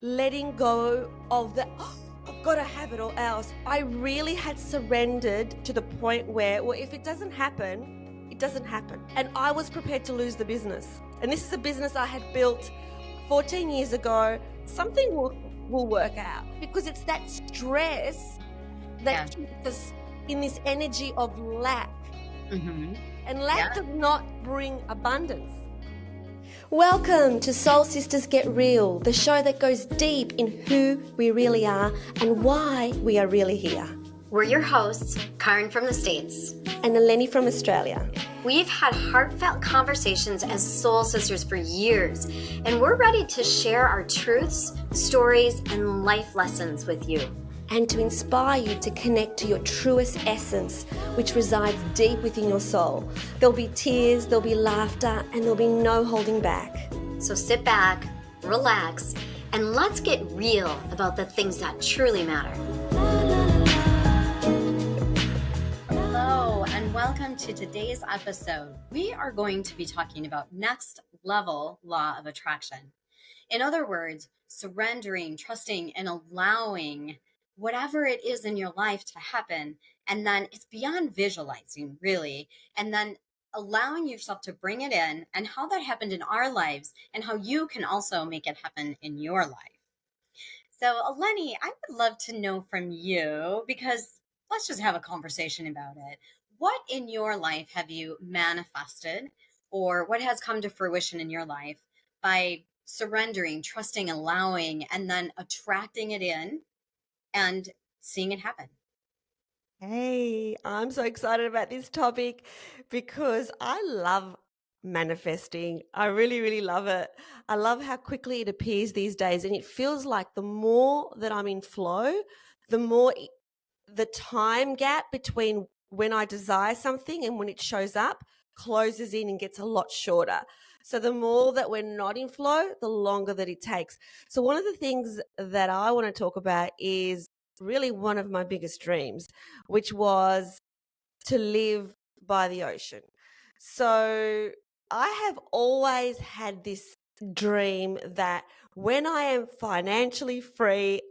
letting go of the, "Oh, I've got to have it or else." I really had surrendered to the point where, well, if it doesn't happen, it doesn't happen. And I was prepared to lose the business. And this is a business I had built 14 years ago. Something will work out, because it's that stress that keeps us in this energy of lack. Mm-hmm. And lack does not bring abundance. Welcome to Soul Sisters Get Real, the show that goes deep in who we really are and why we are really here. We're your hosts, Caryn from the States. And Eleni from Australia. We've had heartfelt conversations as soul sisters for years, and we're ready to share our truths, stories, and life lessons with you. And to inspire you to connect to your truest essence, which resides deep within your soul. There'll be tears, there'll be laughter, and there'll be no holding back. So sit back, relax, and let's get real about the things that truly matter. Hello, and welcome to today's episode. We are going to be talking about next level law of attraction. In other words, surrendering, trusting, and allowing whatever it is in your life to happen. And then it's beyond visualizing, really. And then allowing yourself to bring it in, and how that happened in our lives and how you can also make it happen in your life. So Eleni, I would love to know from you, because let's just have a conversation about it. What in your life have you manifested, or what has come to fruition in your life by surrendering, trusting, allowing, and then attracting it in and seeing it happen? Hey, I'm so excited about this topic because I love manifesting. I really, really love it. I love how quickly it appears these days. And it feels like the more that I'm in flow, the more the time gap between when I desire something and when it shows up closes in and gets a lot shorter. So the more that we're not in flow, the longer that it takes. So one of the things that I want to talk about is really one of my biggest dreams, which was to live by the ocean. So I have always had this dream that when I am financially free,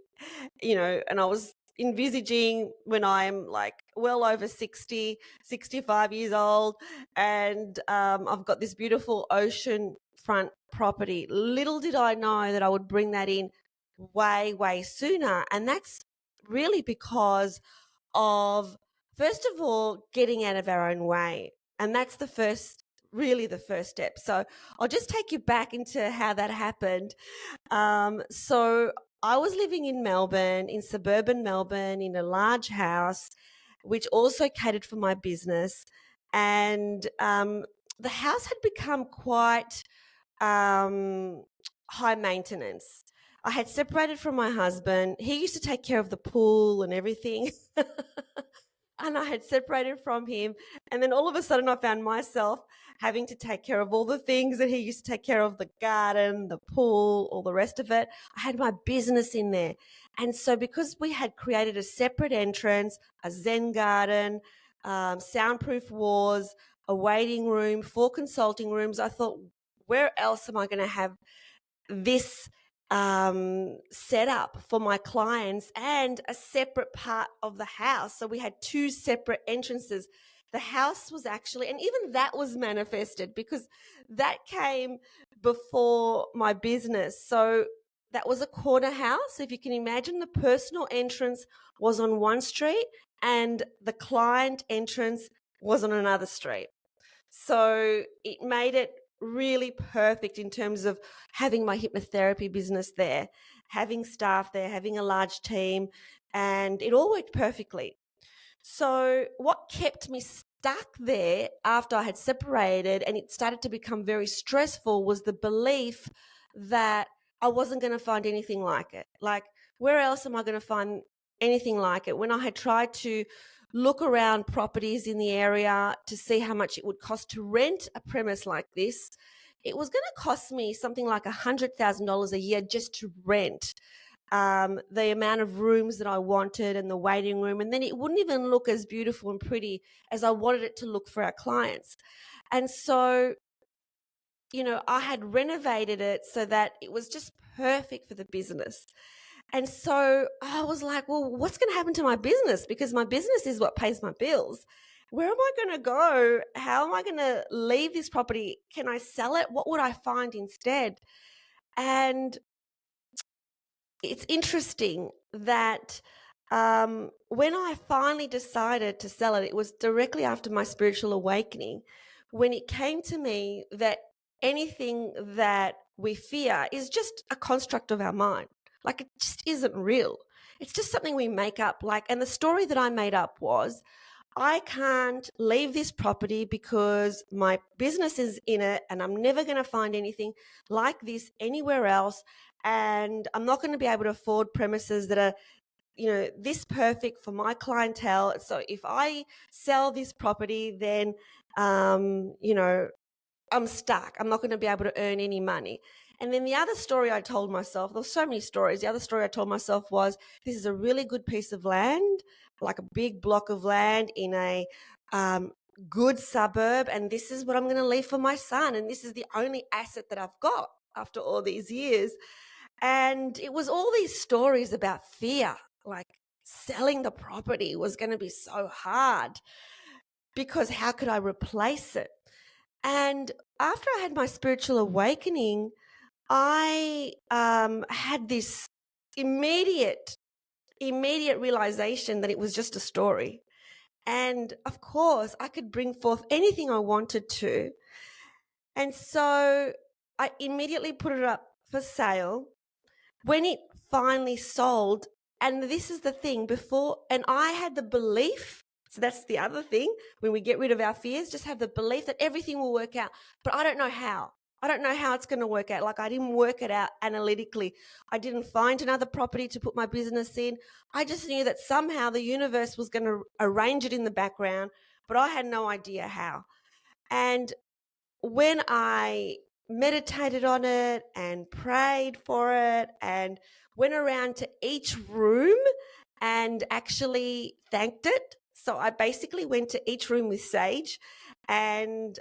and I was envisaging when I'm like well over 60, 65 years old, and I've got this beautiful ocean front property. Little did I know that I would bring that in way, way sooner. And that's really because of, first of all, getting out of our own way. And that's really the first step. So I'll just take you back into how that happened. So I was living in Melbourne, in suburban Melbourne, in a large house, which also catered for my business. And the house had become quite high maintenance. I had separated from my husband. He used to take care of the pool and everything. And I had separated from him. And then all of a sudden I found myself having to take care of all the things that he used to take care of, the garden, the pool, all the rest of it. I had my business in there. And so because we had created a separate entrance, a Zen garden, soundproof walls, a waiting room, 4 consulting rooms, I thought, where else am I going to have this set up for my clients, and a separate part of the house? So we had 2 separate entrances. The house was actually, and even that was manifested because that came before my business. So that was a corner house. If you can imagine, the personal entrance was on one street and the client entrance was on another street. So it made it really perfect in terms of having my hypnotherapy business there, having staff there, having a large team, and it all worked perfectly. So what kept me stuck there after I had separated and it started to become very stressful was the belief that I wasn't going to find anything like it. Like, where else am I going to find anything like it? When I had tried to look around properties in the area to see how much it would cost to rent a premise like this, it was going to cost me something like $100,000 a year just to rent the amount of rooms that I wanted and the waiting room. And then it wouldn't even look as beautiful and pretty as I wanted it to look for our clients. And so, I had renovated it so that it was just perfect for the business. And so I was like, well, what's going to happen to my business? Because my business is what pays my bills. Where am I going to go? How am I going to leave this property? Can I sell it? What would I find instead? And it's interesting that when I finally decided to sell it, it was directly after my spiritual awakening, when it came to me that anything that we fear is just a construct of our mind. Like, it just isn't real. It's just something we make up. Like, and the story that I made up was, I can't leave this property because my business is in it and I'm never going to find anything like this anywhere else. And I'm not going to be able to afford premises that are, this perfect for my clientele. So if I sell this property, then, I'm stuck. I'm not going to be able to earn any money. And then the other story I told myself, there were so many stories. The other story I told myself was, this is a really good piece of land, like a big block of land in a good suburb. And this is what I'm going to leave for my son. And this is the only asset that I've got after all these years. And it was all these stories about fear, like selling the property was going to be so hard because how could I replace it? And after I had my spiritual awakening, I had this immediate realization that it was just a story. And of course, I could bring forth anything I wanted to. And so I immediately put it up for sale. When it finally sold, and this is the thing, before, and I had the belief, so that's the other thing, when we get rid of our fears, just have the belief that everything will work out, but I don't know how. I don't know how it's going to work out. Like, I didn't work it out analytically. I didn't find another property to put my business in. I just knew that somehow the universe was going to arrange it in the background, but I had no idea how. And when I meditated on it and prayed for it and went around to each room and actually thanked it. So I basically went to each room with sage and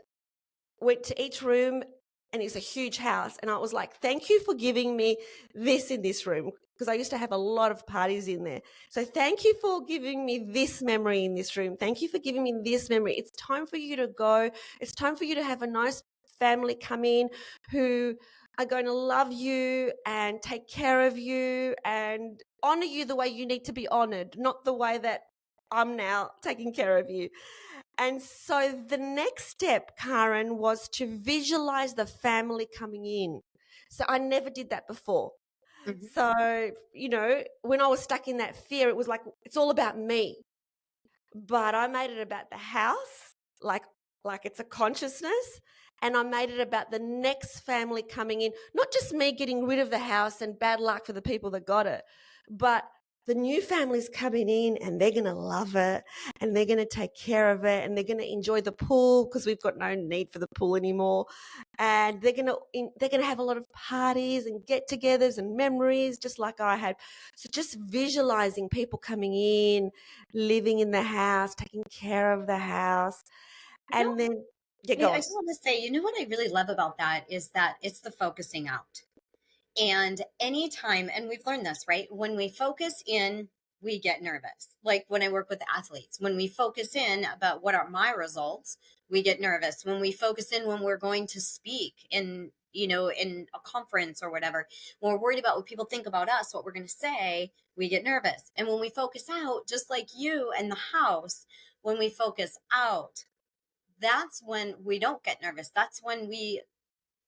went to each room, and it's a huge house. And I was like, thank you for giving me this in this room, because I used to have a lot of parties in there. So thank you for giving me this memory in this room. Thank you for giving me this memory. It's time for you to go. It's time for you to have a nice family come in who are going to love you and take care of you and honor you the way you need to be honored, not the way that I'm now taking care of you. And so the next step, Caryn, was to visualize the family coming in. So I never did that before. Mm-hmm. So, when I was stuck in that fear, it was like, it's all about me. But I made it about the house, like it's a consciousness. And I made it about the next family coming in, not just me getting rid of the house and bad luck for the people that got it, but the new family's coming in and they're going to love it and they're going to take care of it and they're going to enjoy the pool because we've got no need for the pool anymore. And they're going to have a lot of parties and get-togethers and memories just like I had. So just visualizing people coming in, living in the house, taking care of the house. And then I just want to say, what I really love about that is that it's the focusing out. And anytime, and we've learned this, right? When we focus in, we get nervous. Like when I work with athletes, when we focus in about what are my results, we get nervous. When we focus in when we're going to speak in a conference or whatever, when we're worried about what people think about us, what we're going to say, we get nervous. And when we focus out, just like you and the house, when we focus out, that's when we don't get nervous. That's when we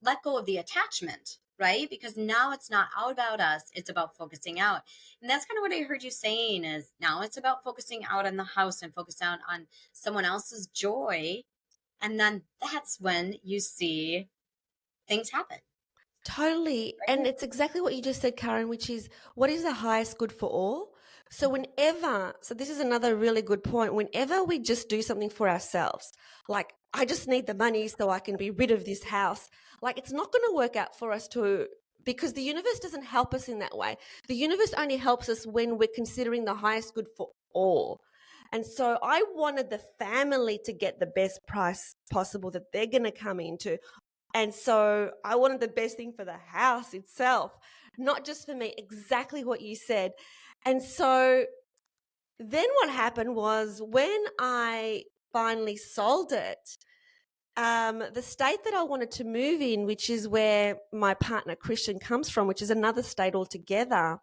let go of the attachment, right? Because now it's not all about us, it's about focusing out. And that's kind of what I heard you saying is now it's about focusing out on the house and focus out on someone else's joy. And then that's when you see things happen. Totally. Right? And it's exactly what you just said, Caryn, which is, what is the highest good for all? So this is another really good point. Whenever we just do something for ourselves, like, I just need the money so I can be rid of this house, like, it's not going to work out for us because the universe doesn't help us in that way. The universe only helps us when we're considering the highest good for all. And so I wanted the family to get the best price possible that they're going to come into. And so I wanted the best thing for the house itself, not just for me, exactly what you said. And so then what happened was when I finally sold it, the state that I wanted to move in, which is where my partner Christian comes from, which is another state altogether,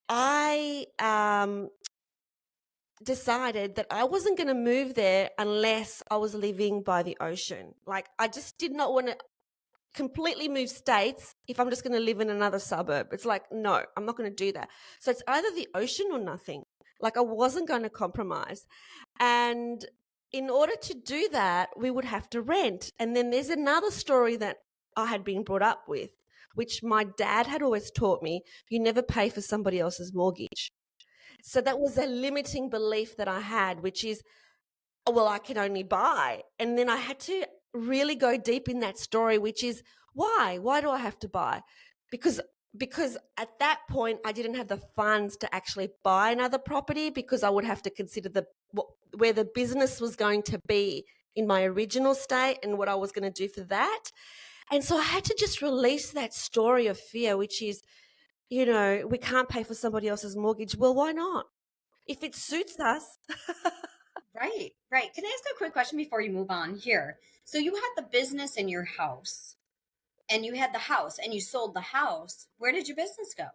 I decided that I wasn't going to move there unless I was living by the ocean. Like, I just did not want to completely move states if I'm just going to live in another suburb. It's like, no, I'm not going to do that. So it's either the ocean or nothing. Like, I wasn't going to compromise. And in order to do that, we would have to rent. And then there's another story that I had been brought up with, which my dad had always taught me: you never pay for somebody else's mortgage. So that was a limiting belief that I had, which is, well, I can only buy. And then I had to really go deep in that story, which is, why? Why do I have to buy? Because at that point I didn't have the funds to actually buy another property, because I would have to consider where the business was going to be in my original state and what I was going to do for that. And so I had to just release that story of fear, which is, we can't pay for somebody else's mortgage. Well, why not? If it suits us. Right, right. Can I ask a quick question before you move on here? So you had the business in your house, and you had the house, and you sold the house. Where did your business go?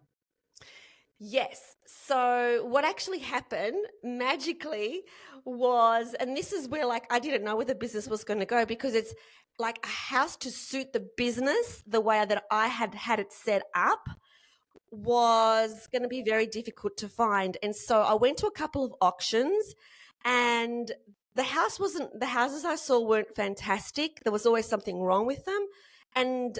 Yes. So what actually happened magically was, and this is where, like, I didn't know where the business was going to go, because it's like a house to suit the business the way that I had it set up was going to be very difficult to find. And so I went to a couple of auctions, and the houses I saw weren't fantastic. There was always something wrong with them. And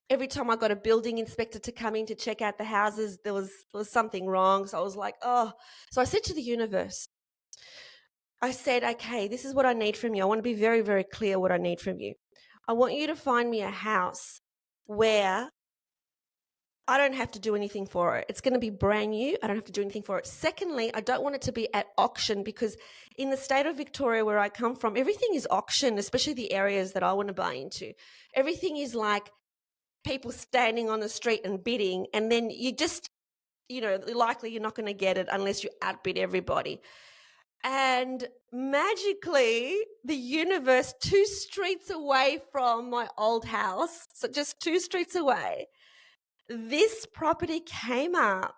every time I got a building inspector to come in to check out the houses, there was something wrong. So I was like, oh. So I said to the universe, I said, okay, this is what I need from you. I want to be very, very clear what I need from you. I want you to find me a house where I don't have to do anything for it. It's going to be brand new. I don't have to do anything for it. Secondly, I don't want it to be at auction, because in the state of Victoria where I come from, everything is auction, especially the areas that I want to buy into. Everything is like people standing on the street and bidding, and then you just, likely you're not going to get it unless you outbid everybody. And magically, the universe, 2 streets away from my old house, so just 2 streets away, this property came up.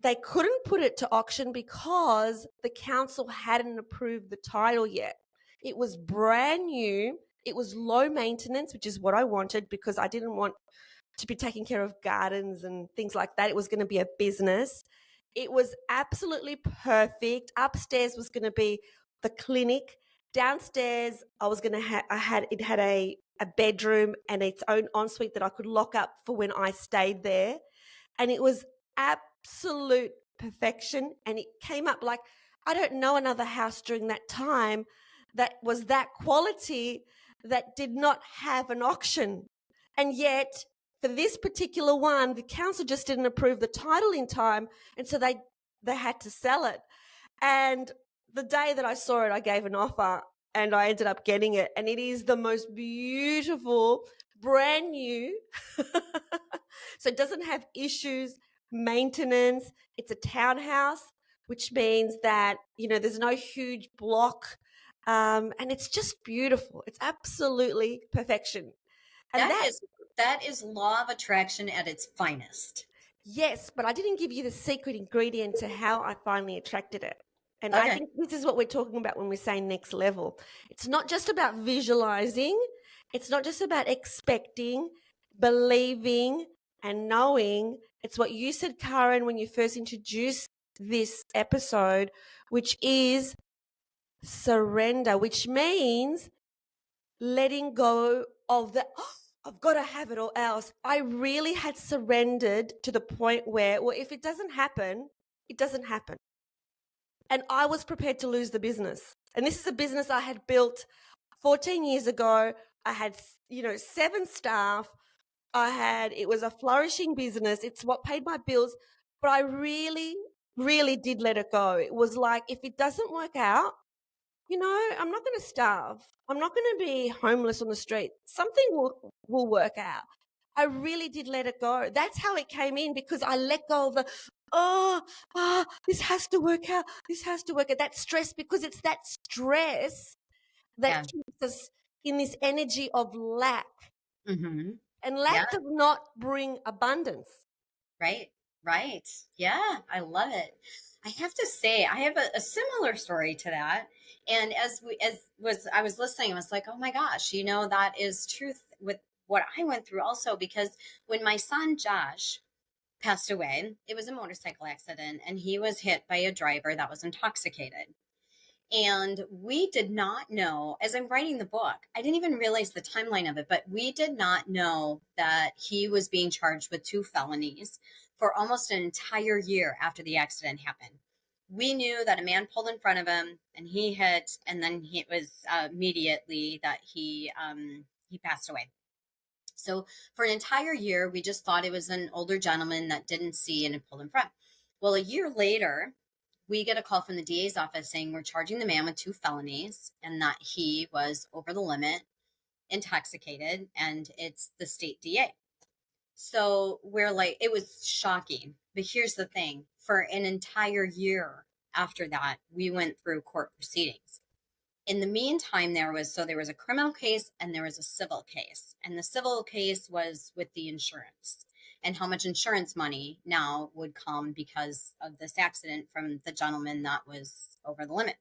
They couldn't put it to auction because the council hadn't approved the title yet. It was brand new. It was low maintenance, which is what I wanted, because I didn't want to be taking care of gardens and things like that. It was going to be a business. It was absolutely perfect. Upstairs was going to be the clinic. Downstairs, it had a bedroom and its own ensuite that I could lock up for when I stayed there. And it was absolute perfection. And it came up like, I don't know another house during that time that was that quality that did not have an auction. And yet, for this particular one, the council just didn't approve the title in time, and so they had to sell it. And the day that I saw it, I gave an offer, and I ended up getting it. And it is the most beautiful, brand new. So it doesn't have issues, maintenance. It's a townhouse, which means that, there's no huge block. And it's just beautiful. It's absolutely perfection. And That is law of attraction at its finest. yes, but I didn't give you the secret ingredient to how I finally attracted it. And Okay. I think this is what we're talking about when we say next level. It's not just about visualizing. It's not just about expecting, believing, and knowing. It's what you said, Caryn, when you first introduced this episode, which is surrender, which means letting go of the, I've got to have it or else. I really had surrendered to the point where, well, if it doesn't happen, it doesn't happen. And I was prepared to lose the business. And this is a business I had built 14 years ago. I had, 7 staff. It was a flourishing business. It's what paid my bills. But I really, really did let it go. It was like, if it doesn't work out, I'm not going to starve. I'm not going to be homeless on the street. Something will work out. I really did let it go. That's how it came in, because I let go of the, this has to work out. This has to work out. That stress, because it's that stress that Yeah. keeps us in this energy of lack. Mm-hmm. And Yeah. lack does not bring abundance. Right. Right. Yeah. I love it. I have to say, I have a similar story to that. And I was listening, I was like, oh my gosh, that is truth with what I went through also, because when my son Josh passed away, it was a motorcycle accident and he was hit by a driver that was intoxicated. And we did not know, as I'm writing the book, I didn't even realize the timeline of it, but we did not know that he was being charged with 2 felonies for almost an entire year after the accident happened. We knew that a man pulled in front of him and he hit, and then it was immediately that he passed away. So for an entire year, we just thought it was an older gentleman that didn't see and had pulled in front. Well, a year later, we get a call from the DA's office saying we're charging the man with 2 felonies and that he was over the limit, intoxicated, and it's the state DA. So we're like, it was shocking. But here's the thing, for an entire year after that, we went through court proceedings. In the meantime, there was a criminal case and there was a civil case. And the civil case was with the insurance and how much insurance money now would come because of this accident from the gentleman that was over the limit.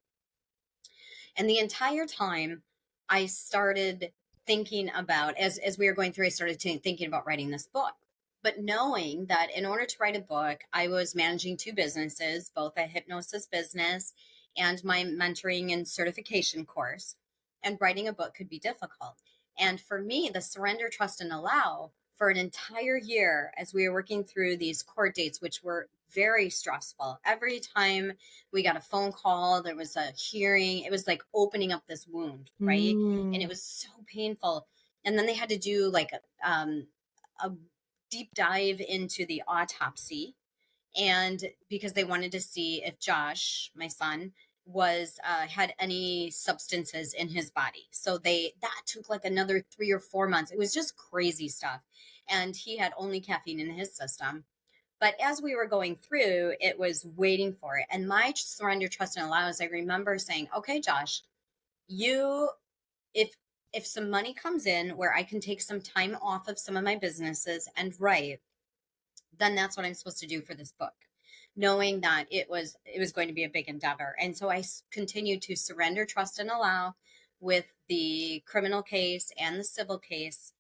And the entire time I started thinking about, as we were going through, I started thinking about writing this book. But knowing that in order to write a book, I was managing 2 businesses, both a hypnosis business and my mentoring and certification course. And writing a book could be difficult. And for me, the surrender, trust, and allow for an entire year as we were working through these court dates, which were very stressful. Every time we got a phone call, there was a hearing, it was like opening up this wound, right? And it was so painful. And then they had to do like a deep dive into the autopsy, and because they wanted to see if Josh, my son, was had any substances in his body. So that took like another 3 or 4 months. It was just crazy stuff. And he had only caffeine in his system. But as we were going through, it was waiting for it. And my surrender, trust, and allow, I remember saying, okay, Josh, you, if some money comes in where I can take some time off of some of my businesses and write, then that's what I'm supposed to do for this book, knowing that it was going to be a big endeavor. And so I continued to surrender, trust, and allow with the criminal case and the civil case.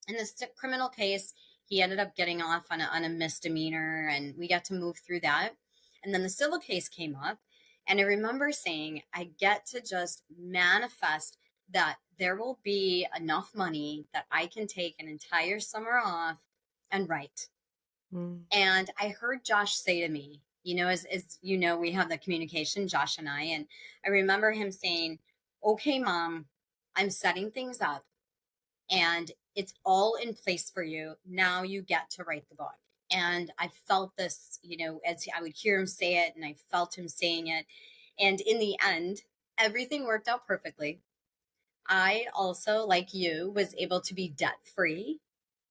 In the criminal case, he ended up getting off on a misdemeanor, and we got to move through that. And then the civil case came up, and I remember saying, I get to just manifest that there will be enough money that I can take an entire summer off and write. And I heard Josh say to me, as you know, we have the communication, Josh and I remember him saying, okay, Mom, I'm setting things up and it's all in place for you. Now you get to write the book. And I felt this, as I would hear him say it, and I felt him saying it. And in the end, everything worked out perfectly. I also, like you, was able to be debt free.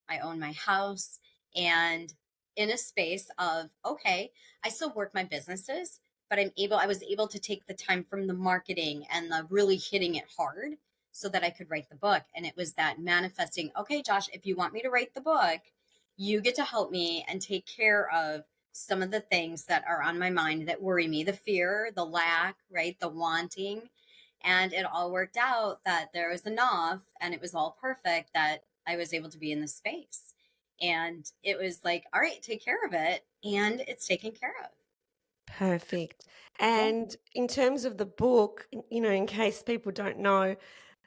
I own my house, and in a space of, okay, I still work my businesses, but I was able to take the time from the marketing and the really hitting it hard so that I could write the book. And it was that manifesting, okay, Josh, if you want me to write the book, you get to help me and take care of some of the things that are on my mind that worry me, the fear, the lack, right? The wanting. And it all worked out that there was enough and it was all perfect that I was able to be in the space. And it was like, all right, take care of it. And it's taken care of. Perfect. Yeah. And in terms of the book, in case people don't know,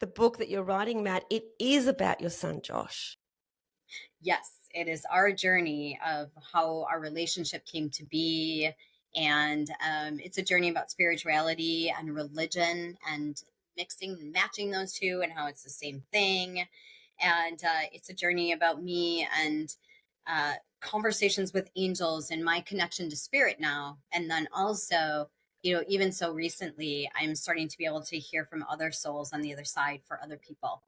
the book that you're writing, Matt, it is about your son, Josh. Yes, it is our journey of how our relationship came to be. And it's a journey about spirituality and religion and mixing and matching those two and how it's the same thing. And it's a journey about me and conversations with angels and my connection to spirit now. And then also, even so recently, I'm starting to be able to hear from other souls on the other side for other people.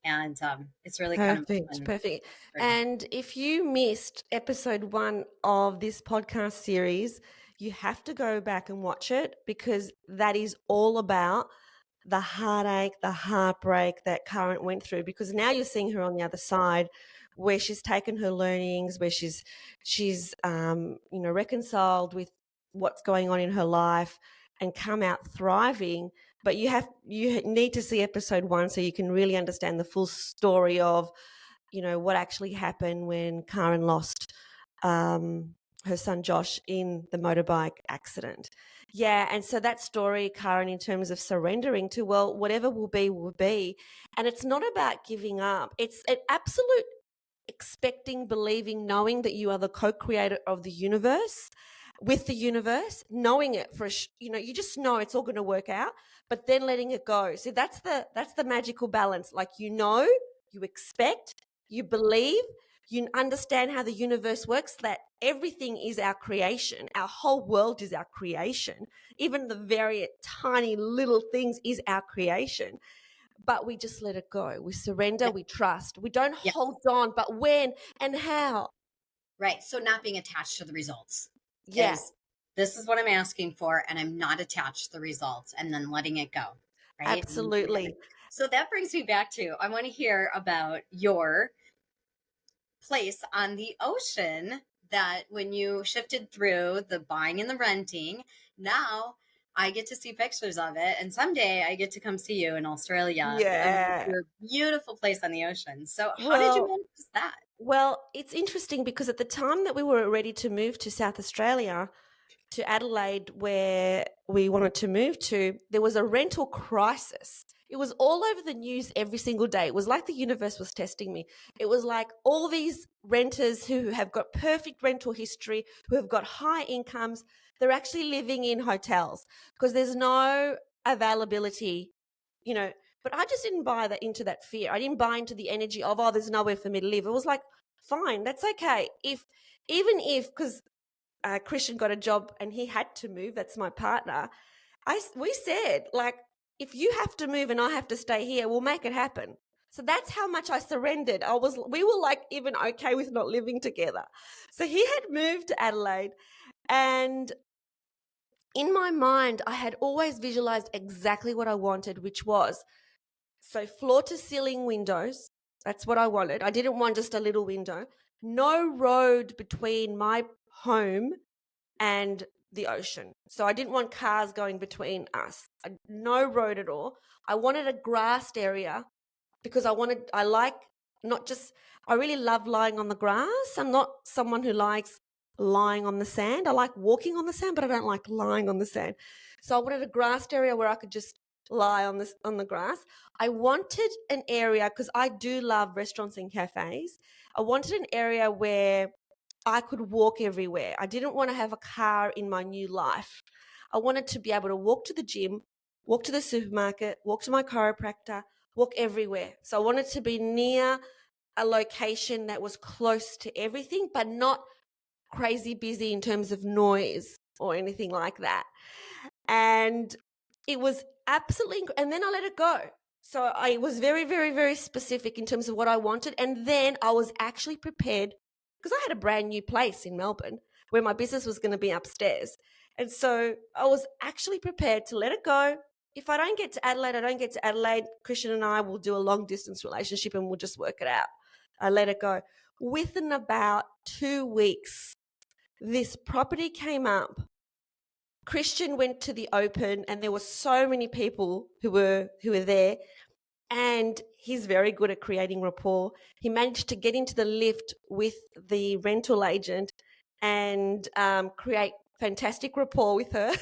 And it's really kind of Perfect, fun. perfect. And if you missed episode 1 of this podcast series, you have to go back and watch it, because that is all about the heartache, the heartbreak that Current went through, because now you're seeing her on the other side, where she's taken her learnings, where she's reconciled with what's going on in her life and come out thriving. But you need to see episode 1 so you can really understand the full story of what actually happened when Karen lost her son Josh in the motorbike accident. Yeah, and so that story, Karen, in terms of surrendering to, well, whatever will be, will be. And it's not about giving up. It's an absolute expecting, believing, knowing that you are the co-creator of the universe, with the universe, knowing it you just know it's all going to work out, but then letting it go. So that's the magical balance. Like, you expect, you believe, you understand how the universe works, that everything is our creation. Our whole world is our creation. Even the very tiny little things is our creation. But we just let it go. We surrender, Yeah. we trust. We don't Yeah. hold on, but when and how. Right. So not being attached to the results Yeah, is, this is what I'm asking for, and I'm not attached to the results, and then letting it go. Right. absolutely. So that brings me back to, I want to hear about your place on the ocean, that when you shifted through the buying and the renting, now I get to see pictures of it. And someday I get to come see you in Australia and Yeah. your beautiful place on the ocean. So how did you Well, manage that? it's interesting, because at the time that we were ready to move to South Australia, to Adelaide, where we wanted to move to, there was a rental crisis. It was all over the news every single day. It was like the universe was testing me. It was like all these renters who have got perfect rental history, who have got high incomes, they're actually living in hotels because there's no availability, you know. But I just didn't buy into that fear. I didn't buy into the energy of, oh, there's nowhere for me to live. It was like, fine, that's okay. Even if, because Christian got a job and he had to move. That's my partner. We said, like, if you have to move and I have to stay here, we'll make it happen. So that's how much I surrendered. We were like even okay with not living together. So he had moved to Adelaide, and in my mind, I had always visualized exactly what I wanted, which was floor to ceiling windows. That's what I wanted. I didn't want just a little window. No road between my home and the ocean. So I didn't want cars going between us. No road at all. I wanted a grassed area, because I really love lying on the grass. I'm not someone who likes lying on the sand. I like walking on the sand, but I don't like lying on the sand. So I wanted a grassed area where I could just lie on the grass. I wanted an area, because I do love restaurants and cafes. I wanted an area where I could walk everywhere. I didn't want to have a car in my new life. I wanted to be able to walk to the gym, walk to the supermarket, walk to my chiropractor, walk everywhere. So I wanted to be near a location that was close to everything, but not crazy busy in terms of noise or anything like that. And it was absolutely, and then I let it go. So I was very, very, very specific in terms of what I wanted. And then I was actually prepared, because I had a brand new place in Melbourne where my business was going to be upstairs. And so I was actually prepared to let it go. If I don't get to Adelaide, I don't get to Adelaide. Christian and I will do a long distance relationship and we'll just work it out. I let it go. Within about 2 weeks, this property came up. Christian went to the open, and there were so many people who were there, and he's very good at creating rapport. He managed to get into the lift with the rental agent and create fantastic rapport with her.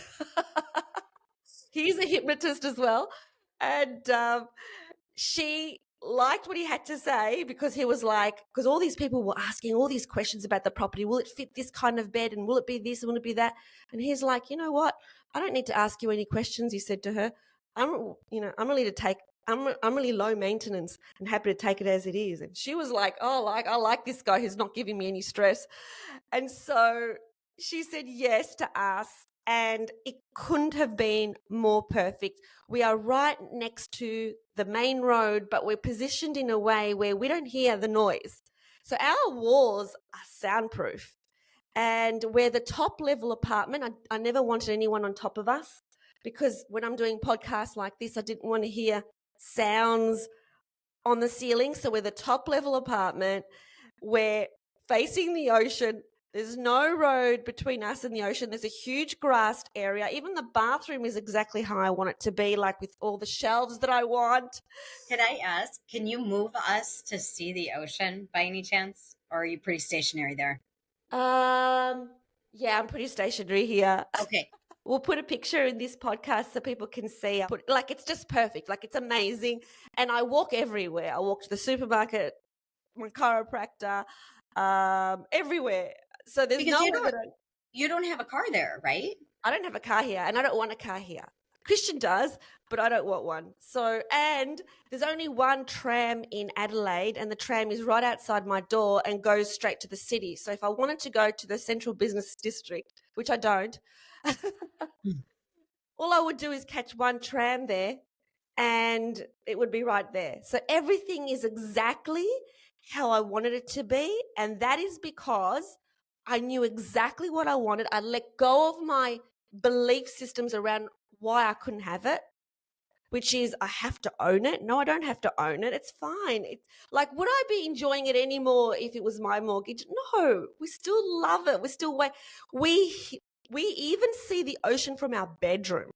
He's a hypnotist as well, and she liked what he had to say, because he was like, because all these people were asking all these questions about the property. Will it fit this kind of bed, and will it be this, and will it be that? And he's like, you know what? I don't need to ask you any questions. He said to her, I'm really low maintenance and happy to take it as it is. And she was like, oh, I like this guy who's not giving me any stress. And so she said yes to us. and it couldn't have been more perfect. We are right next to the main road, but we're positioned in a way where we don't hear the noise. So our walls are soundproof. And we're the top level apartment. I never wanted anyone on top of us because when I'm doing podcasts like this, I didn't want to hear sounds on the ceiling. So we're the top level apartment. We're facing the ocean. There's no road between us and the ocean. There's a huge grassed area. Even the bathroom is exactly how I want it to be, like with all the shelves that I want. Could I ask, can you move us to see the ocean by any chance? Or are you pretty stationary there? Yeah, I'm pretty stationary here. Okay. We'll put a picture in this podcast so people can see. Like, it's just perfect. Like, it's amazing. And I walk everywhere. I walk to the supermarket, my chiropractor, everywhere. So there's Because nowhere that you don't have a car there, right? I don't have a car here, and I don't want a car here. Christian does, but I don't want one. So, and there's only one tram in Adelaide, and the tram is right outside my door and goes straight to the city. So if I wanted to go to the central business district, which I don't, all I would do is catch one tram there and it would be right there. So everything is exactly how I wanted it to be. And that is because I knew exactly what I wanted. I let go of my belief systems around why I couldn't have it, which is I have to own it. No, I don't have to own it. It's fine. It's like, would I be enjoying it anymore if it was my mortgage? No, we still love it. We still wait. We even see the ocean from our bedroom.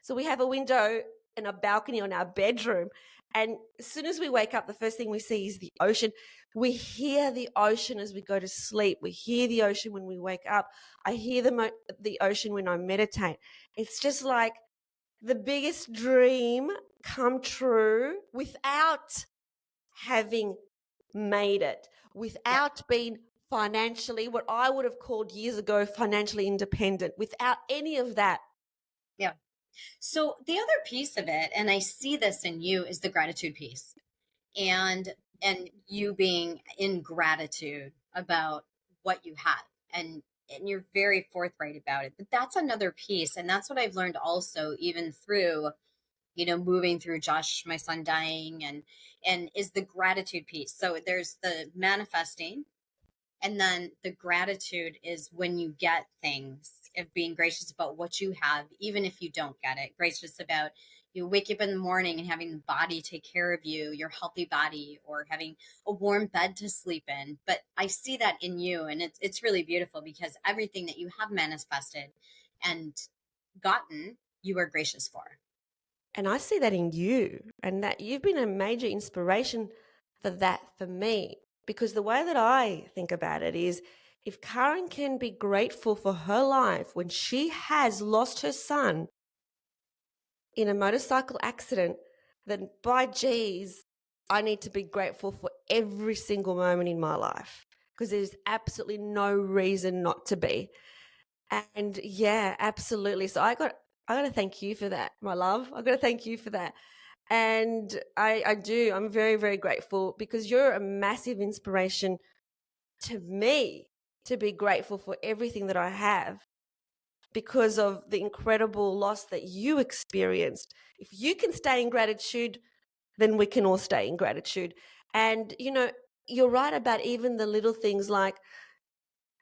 So we have a window and a balcony on our bedroom. And as soon as we wake up, the first thing we see is the ocean. We hear the ocean as we go to sleep. We hear the ocean when we wake up. I hear the ocean when I meditate. It's just like the biggest dream come true without having made it, without being financially, what I would have called years ago, financially independent, without any of that. Yeah. So the other piece of it, and I see this in you, is the gratitude piece. And you being in gratitude about what you have. And you're very forthright about it. But that's another piece. And that's what I've learned also, even through, moving through Josh, my son, dying, and is the gratitude piece. So there's the manifesting, and then the gratitude is when you get things, of being gracious about what you have, even if you don't get it. Gracious about you wake up in the morning and having the body take care of you, your healthy body, or having a warm bed to sleep in. But I see that in you, and it's really beautiful because everything that you have manifested and gotten, you are gracious for. And I see that in you, and that you've been a major inspiration for that for me. Because the way that I think about it is, if Karen can be grateful for her life when she has lost her son in a motorcycle accident, then by geez, I need to be grateful for every single moment in my life, because there's absolutely no reason not to be. And yeah, absolutely. So I got to thank you for that, my love. I got to thank you for that. And I do. I'm very, very grateful because you're a massive inspiration to me to be grateful for everything that I have because of the incredible loss that you experienced. If you can stay in gratitude, then we can all stay in gratitude. And, you're right about even the little things like,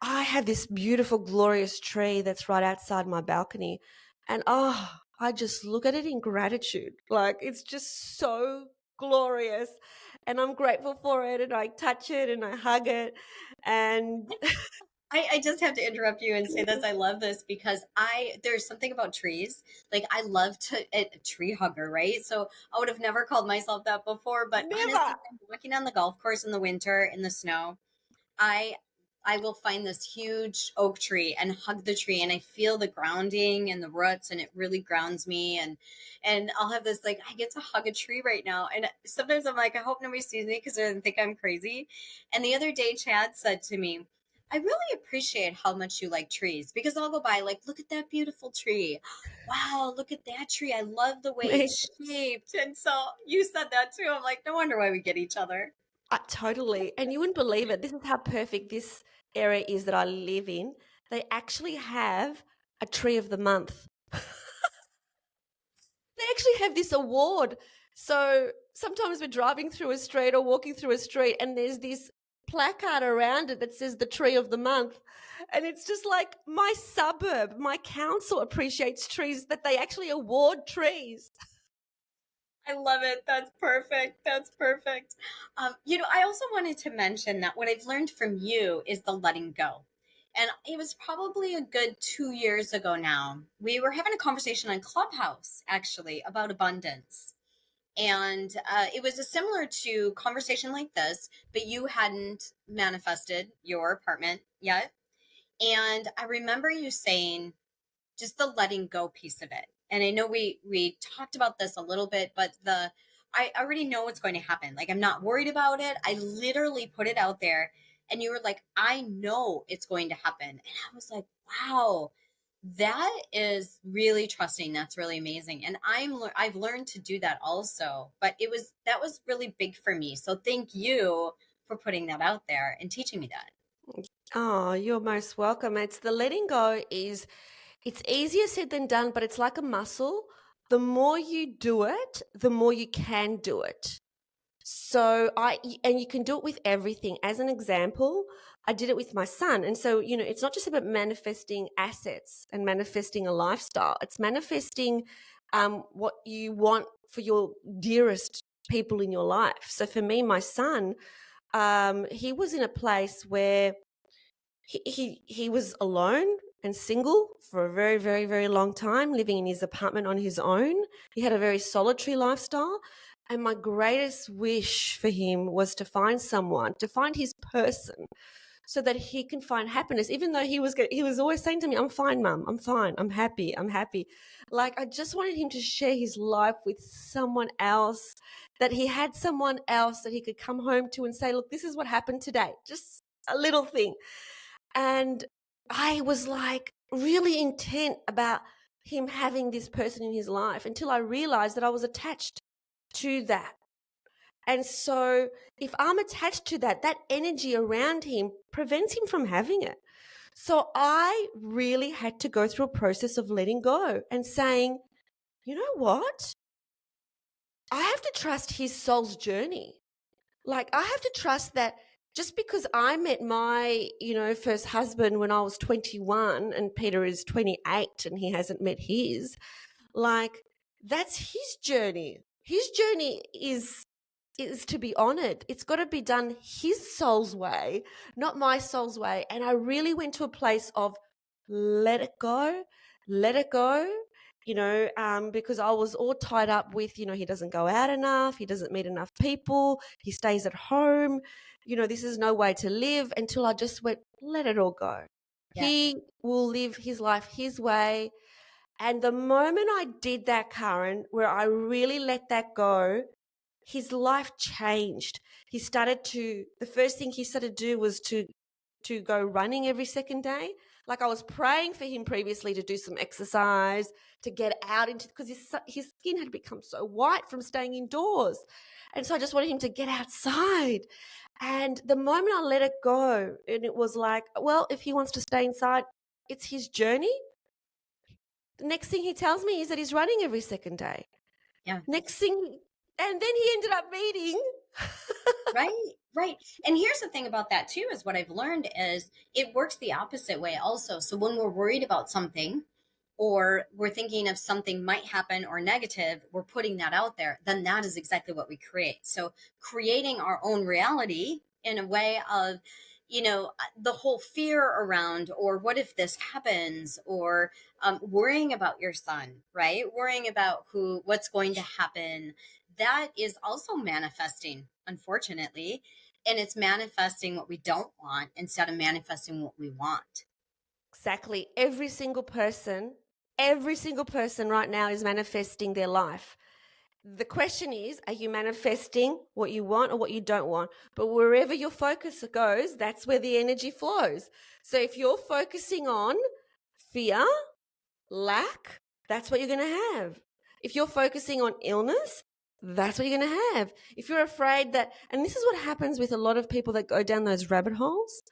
I have this beautiful, glorious tree that's right outside my balcony. And I just look at it in gratitude. Like, it's just so glorious. And I'm grateful for it. And I touch it and I hug it. And I just have to interrupt you and say this. I love this because there's something about trees. Like I love a tree hugger, right? So I would have never called myself that before, but honestly, never. when I'm walking on the golf course in the winter in the snow, I I will find this huge oak tree and hug the tree, and I feel the grounding and the roots, and it really grounds me. And I'll have this like, I get to hug a tree right now. And sometimes I'm like, I hope nobody sees me because they think I'm crazy. And the other day Chad said to me, I really appreciate how much you like trees, because I'll go by like, look at that beautiful tree. Wow, look at that tree. I love the way it's shaped. And so you said that too. I'm like, no wonder why we get each other. Totally. And you wouldn't believe it. This is how perfect this area is that I live in. They actually have a tree of the month. They actually have this award. So sometimes we're driving through a street or walking through a street and there's this placard around it that says the tree of the month. And it's just like my suburb, my council appreciates trees, that they actually award trees. I love it. That's perfect. That's perfect. I also wanted to mention that what I've learned from you is the letting go. And it was probably a good 2 years ago now. We were having a conversation on Clubhouse, actually, about abundance. And it was a similar to conversation like this, but you hadn't manifested your apartment yet. And I remember you saying just the letting go piece of it. And I know we talked about this a little bit, but I already know what's going to happen. Like, I'm not worried about it. I literally put it out there and you were like, I know it's going to happen. And I was like, wow, that is really trusting. That's really amazing. And I've learned to do that also, but that was really big for me. So thank you for putting that out there and teaching me that. Oh, you're most welcome. It's the letting go it's easier said than done, but it's like a muscle. The more you do it, the more you can do it. So and you can do it with everything. As an example, I did it with my son. And so, it's not just about manifesting assets and manifesting a lifestyle. It's manifesting what you want for your dearest people in your life. So for me, my son, he was in a place where he was alone and single for a very, very, very long time, living in his apartment on his own. He had a very solitary lifestyle. And my greatest wish for him was to find someone, to find his person, so that he can find happiness. Even though he was always saying to me, I'm fine, Mum, I'm fine, I'm happy. Like, I just wanted him to share his life with someone else, that he had someone else that he could come home to and say, look, this is what happened today. Just a little thing. And I was like really intent about him having this person in his life until I realized that I was attached to that. And so if I'm attached to that energy around him prevents him from having it. So I really had to go through a process of letting go and saying, you know what? I have to trust his soul's journey. Like, I have to trust that just because I met my, first husband when I was 21 and Peter is 28 and he hasn't met his, like, that's his journey. His journey is to be honored. It's got to be done his soul's way, not my soul's way. And I really went to a place of let it go, because I was all tied up with, he doesn't go out enough, he doesn't meet enough people, he stays at home, this is no way to live, until I just went, let it all go. Yeah. He will live his life his way. And the moment I did that, Caryn, where I really let that go, his life changed. The first thing he started to do was to go running every second day. Like, I was praying for him previously to do some exercise, to get out because his skin had become so white from staying indoors. And so I just wanted him to get outside. And the moment I let it go, and it was like, well, if he wants to stay inside, it's his journey. The next thing he tells me is that he's running every second day. Yeah. Next thing, and then he ended up meeting. Right. And here's the thing about that too, is what I've learned is it works the opposite way also. So when we're worried about something, or we're thinking of something might happen or negative, we're putting that out there, then that is exactly what we create. So creating our own reality in a way of, the whole fear around, or what if this happens, or worrying about your son, right? Worrying about what's going to happen. That is also manifesting, unfortunately. And it's manifesting what we don't want instead of manifesting what we want. Exactly. Every single person right now is manifesting their life. The question is, are you manifesting what you want or what you don't want? But wherever your focus goes, that's where the energy flows. So if you're focusing on fear, lack, that's what you're going to have. If you're focusing on illness, that's what you're going to have. If you're afraid and this is what happens with a lot of people that go down those rabbit holes,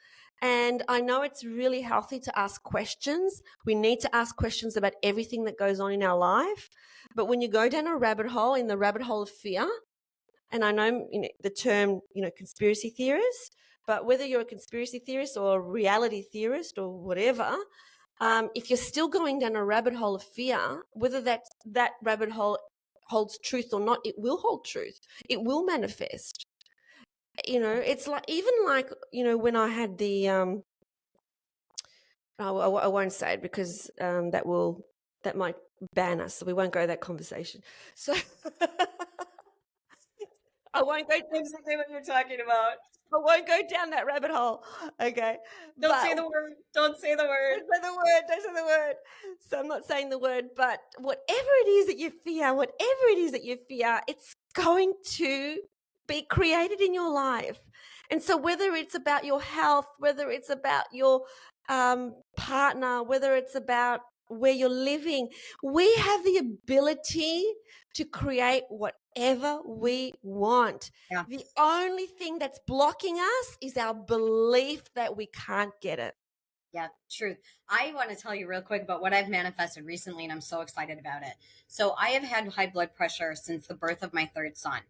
And I know it's really healthy to ask questions. We need to ask questions about everything that goes on in our life. But when you go down a rabbit hole, in the rabbit hole of fear, and I know, the term, conspiracy theorist, but whether you're a conspiracy theorist or a reality theorist or whatever, if you're still going down a rabbit hole of fear, whether that rabbit hole holds truth or not, it will hold truth. It will manifest. It's like, even like, when I had the I won't say it because that might ban us, so we won't go that conversation. So I won't go Exactly what you're talking about. I won't go down that rabbit hole. Okay. Don't But say the word. Don't say the word. don't say the word. Don't say the word. So I'm not saying the word, but whatever it is that you fear, it's going to be created in your life. And so whether it's about your health, whether it's about your partner, whether it's about where you're living, we have the ability to create whatever we want. Yeah. The only thing that's blocking us is our belief that we can't get it. Yeah, truth. I want to tell you real quick about what I've manifested recently, and I'm so excited about it. So I have had high blood pressure since the birth of my third son,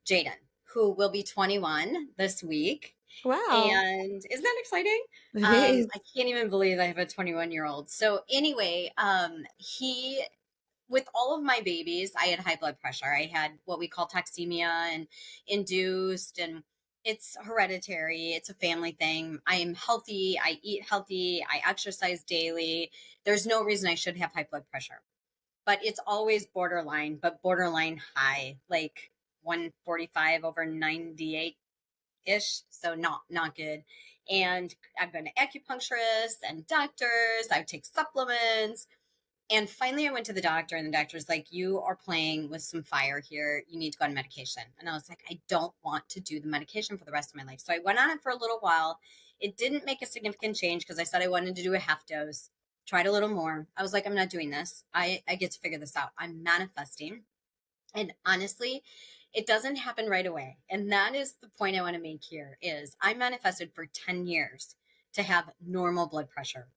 Jaden, who will be 21 this week. Wow. And isn't that exciting? It is. I can't even believe I have a 21-year-old. So anyway, with all of my babies, I had high blood pressure. I had what we call toxemia and induced, and it's hereditary. It's a family thing. I am healthy. I eat healthy. I exercise daily. There's no reason I should have high blood pressure, but it's always borderline, but borderline high, like 145 over 98 ish. So not good. And I've been to acupuncturists and doctors. I would take supplements. And finally, I went to the doctor, and the doctor's like, you are playing with some fire here. You need to go on medication. And I was like, I don't want to do the medication for the rest of my life. So I went on it for a little while. It didn't make a significant change because I said I wanted to do a half dose, tried a little more. I was like, I'm not doing this. I get to figure this out. I'm manifesting. And honestly, it doesn't happen right away. And that is the point I want to make here is I manifested for 10 years to have normal blood pressure.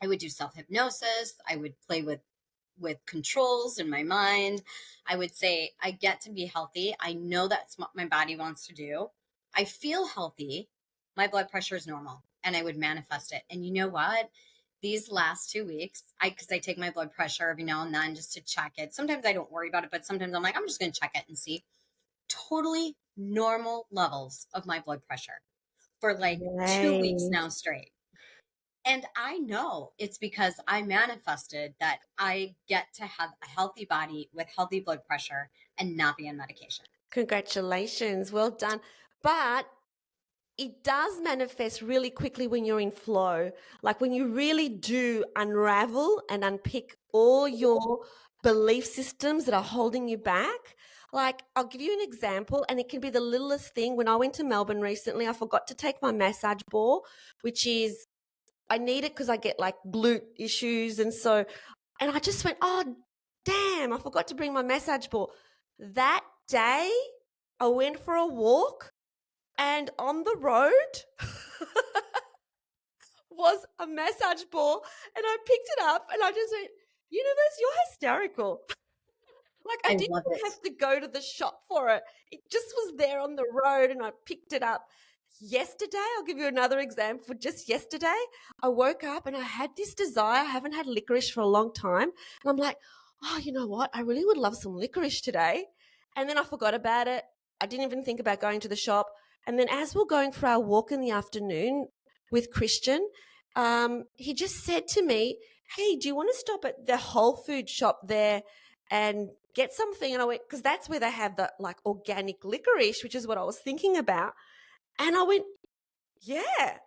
I would do self-hypnosis. I would play with controls in my mind. I would say, I get to be healthy. I know that's what my body wants to do. I feel healthy. My blood pressure is normal, and I would manifest it. And you know what? These last 2 weeks, because I take my blood pressure every now and then just to check it. Sometimes I don't worry about it, but sometimes I'm like, I'm just going to check it and see. Totally normal levels of my blood pressure for like 2 weeks now straight. And I know it's because I manifested that I get to have a healthy body with healthy blood pressure and not be on medication. Congratulations. Well done. But it does manifest really quickly when you're in flow. Like when you really do unravel and unpick all your belief systems that are holding you back. Like, I'll give you an example, and it can be the littlest thing. When I went to Melbourne recently, I forgot to take my massage ball, which is, I need it because I get like glute issues. And I just went, oh, damn, I forgot to bring my massage ball. That day, I went for a walk, and on the road was a massage ball, and I picked it up, and I just went, universe, you're hysterical. Like, I didn't have to go to the shop for it. It just was there on the road, and I picked it up. Yesterday, I'll give you another example. Just yesterday, I woke up and I had this desire. I haven't had licorice for a long time. And I'm like, oh, you know what? I really would love some licorice today. And then I forgot about it. I didn't even think about going to the shop. And then as we're going for our walk in the afternoon with Christian, he just said to me, hey, do you want to stop at the Whole Food shop there and get something? And I went, because that's where they have the like organic licorice, which is what I was thinking about. And I went, yeah.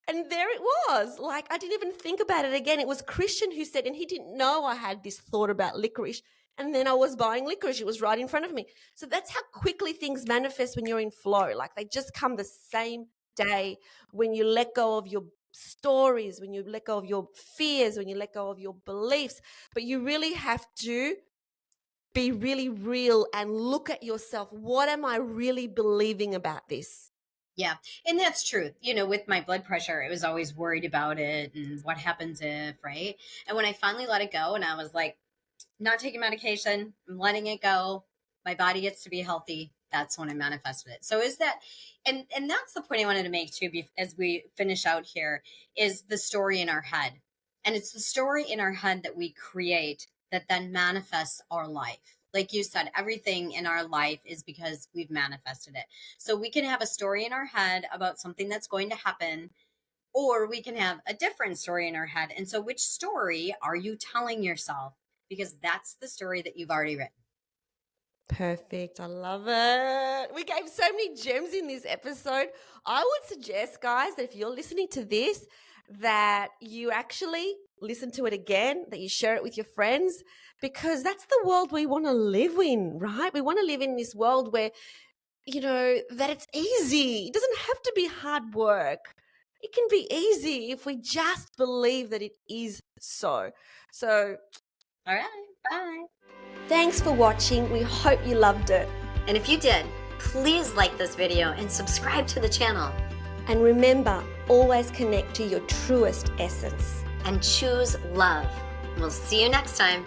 And there it was. Like, I didn't even think about it again. It was Christian who said, and he didn't know I had this thought about licorice. And then I was buying licorice. It was right in front of me. So that's how quickly things manifest when you're in flow. Like, they just come the same day when you let go of your stories, when you let go of your fears, when you let go of your beliefs. But you really have to be really real and look at yourself. What am I really believing about this? Yeah. And that's true. You know, with my blood pressure, it was always worried about it and what happens if, right? And when I finally let it go and I was like, not taking medication, I'm letting it go, my body gets to be healthy, that's when I manifested it. So is that, and that's the point I wanted to make too, as we finish out here, is the story in our head. And it's the story in our head that we create that then manifests our life. Like you said, everything in our life is because we've manifested it. So we can have a story in our head about something that's going to happen, or we can have a different story in our head. And so which story are you telling yourself? Because that's the story that you've already written. Perfect. I love it. We gave so many gems in this episode. I would suggest, guys, that if you're listening to this, that you actually listen to it again, that you share it with your friends, because that's the world we want to live in, right? We want to live in this world where, that it's easy. It doesn't have to be hard work. It can be easy if we just believe that it is so. So, All right. Bye. thanks for watching. We hope you loved it. And if you did, please like this video and subscribe to the channel. And remember, always connect to your truest essence. And choose love. We'll see you next time.